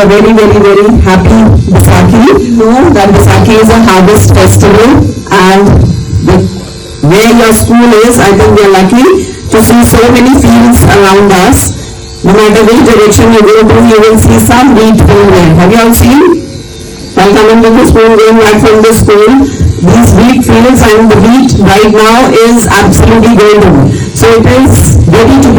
a very, very, very happy Baisakhi. You know that Baisakhi is a harvest festival, and where your school is, I think we are lucky to see so many fields around us. No matter which direction you go to, you will see some wheat field there. Have you all seen? While coming to the school, going back from the school, these wheat fields, and the wheat right now is absolutely golden. So it is ready to